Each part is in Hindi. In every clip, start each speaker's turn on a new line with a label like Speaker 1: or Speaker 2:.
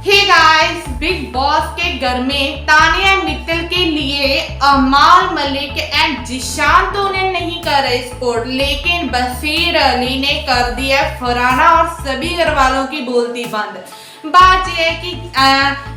Speaker 1: हे गाइस, बिग बॉस के घर में तानिया मित्तल के लिए अमाल मलिक एंड जिशान तो उन्हें नहीं कर रहे सपोर्ट, लेकिन बसीर अली ने कर दिया फरहाना और सभी घर वालों की बोलती बंद। बात यह है कि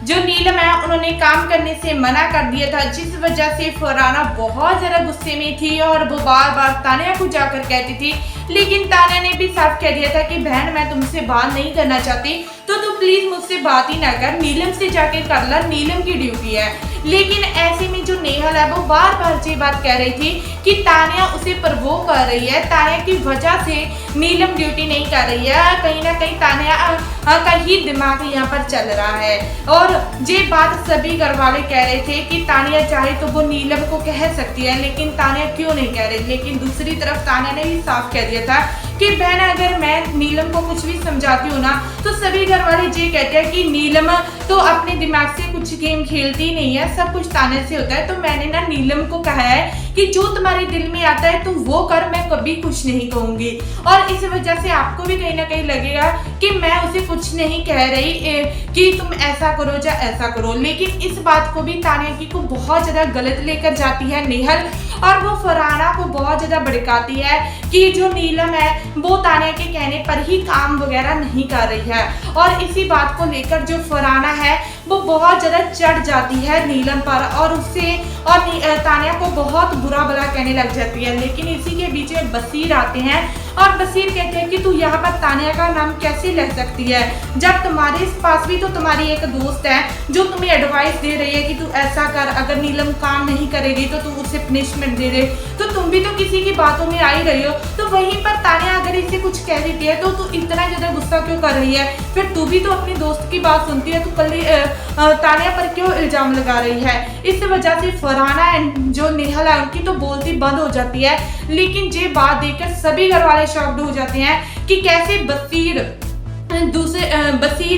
Speaker 1: जो नीलम है उन्होंने काम करने से मना कर दिया था, जिस वजह से फरहाना बहुत ज्यादा गुस्से में थी और वो बार बार तानिया को जाकर कहती थी। लेकिन तानिया ने भी साफ कह दिया था कि बहन मैं तुमसे बात नहीं करना चाहती, तो तू प्लीज मुझसे बात ही ना कर, नीलम से जाके कर ला, नीलम की ड्यूटी है। लेकिन ऐसे में जो नेहल है वो बार बार ये बात कह रही थी कि तानिया उसे प्रवोक कर रही है, तानिया की वजह से नीलम ड्यूटी नहीं कर रही है, कहीं ना कहीं तानिया का ही दिमाग यहाँ पर चल रहा है। और ये बात सभी घर वाले कह रहे थे कि तानिया चाहे तो वो नीलम को कह सकती है, लेकिन तानिया क्यों नहीं कह रही। लेकिन दूसरी तरफ तानिया ने भी साफ कह दिया था कि बहन अगर मैं नीलम को कुछ भी समझाती हूँ ना, तो सभी घर वाले ये कहते हैं कि नीलम तो अपने दिमाग से कुछ गेम खेलती नहीं है, सब कुछ ताने से होता है। तो मैंने ना नीलम को कहा है कि जो तुम्हारे दिल में आता है तुम वो कर, मैं कभी कुछ नहीं कहूंगी। और इस वजह से आपको भी कहीं ना कहीं लगेगा कि मैं उसे कुछ नहीं कह रही कि तुम ऐसा करो या ऐसा करो। लेकिन इस बात को भी तानिया की को बहुत ज्यादा गलत लेकर जाती है नेहल, और वो फरहाना को बहुत ज्यादा भड़काती है कि जो नीलम है वो तानिया के कहने पर ही काम वगैरह नहीं कर रही है। और इसी बात को लेकर जो फरहाना है वो बहुत ज्यादा चढ़ जाती है नीलम पर और उससे और तानिया को बहुत बुरा भला कहने लग जाती है। लेकिन इसी के बीच में बसीर आते हैं और बसीर कहते हैं कि तू यहाँ पर तानिया का नाम कैसे ले सकती है, जब तुम्हारे पास भी तो तुम्हारी एक दोस्त है जो तुम्हें एडवाइस दे रही है कि तू ऐसा कर, अगर नीलम काम नहीं करेगी तो तू उसे पनिशमेंट दे दे, तो तुम भी तो किसी की बातों में आ ही रही हो। तो वहीं पर तानिया अगर इसे कुछ कह देती है तो तू इतना ज्यादा गुस्सा क्यों कर रही है, फिर तू भी तो अपनी दोस्त की बात सुनती है, तू कल तानिया पर क्यों इल्जाम लगा रही है। इस वजह से फरहाना एंड जो नेहल है उनकी तो बोलती बंद हो जाती है। लेकिन ये बात देखकर सभी घर वाले शॉक्ड हो जाते हैं कि कैसे बसीर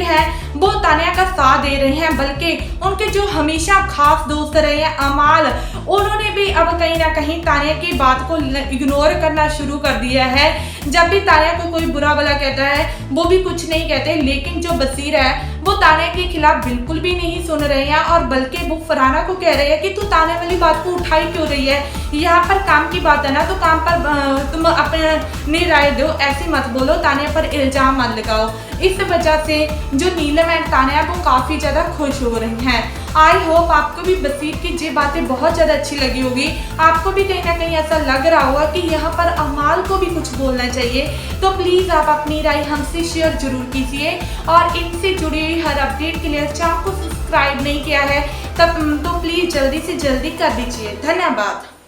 Speaker 1: है वो तानिया का साथ दे रहे हैं, बल्कि उनके जो हमेशा खास दोस्त रहे हैं अमाल, उन्होंने भी अब कहीं ना कहीं तानिया की बात को इग्नोर करना शुरू कर दिया है। जब भी तानिया को कोई बुरा भला कहता है वो भी कुछ नहीं कहते, लेकिन जो बसीर है वो तानिया के खिलाफ बिल्कुल भी नहीं सुन रहे हैं और बल्कि वो फरहाना को कह रहे हैं कि तू तानिया वाली बात को उठाई क्यों रही है, यहाँ पर काम की बात है ना, तो काम पर तुम अपनी राय दो, ऐसे मत बोलो, तानिया पर इल्जाम मत लगाओ। इस वजह से जो नीलम एंड तानिया वो काफी ज्यादा खुश हो रही हैं। आई होप आपको भी बसीर की ये बातें बहुत ज्यादा अच्छी लगी होगी, आपको भी कहीं ना कहीं ऐसा लग रहा होगा कि यहाँ पर अमाल को भी कुछ बोलना चाहिए। तो प्लीज आप अपनी राय हमसे शेयर जरूर कीजिए और इनसे जुड़ी हुई हर अपडेट के लिए चैनल को सब्सक्राइब नहीं किया है तब तो प्लीज जल्दी से जल्दी कर दीजिए। धन्यवाद।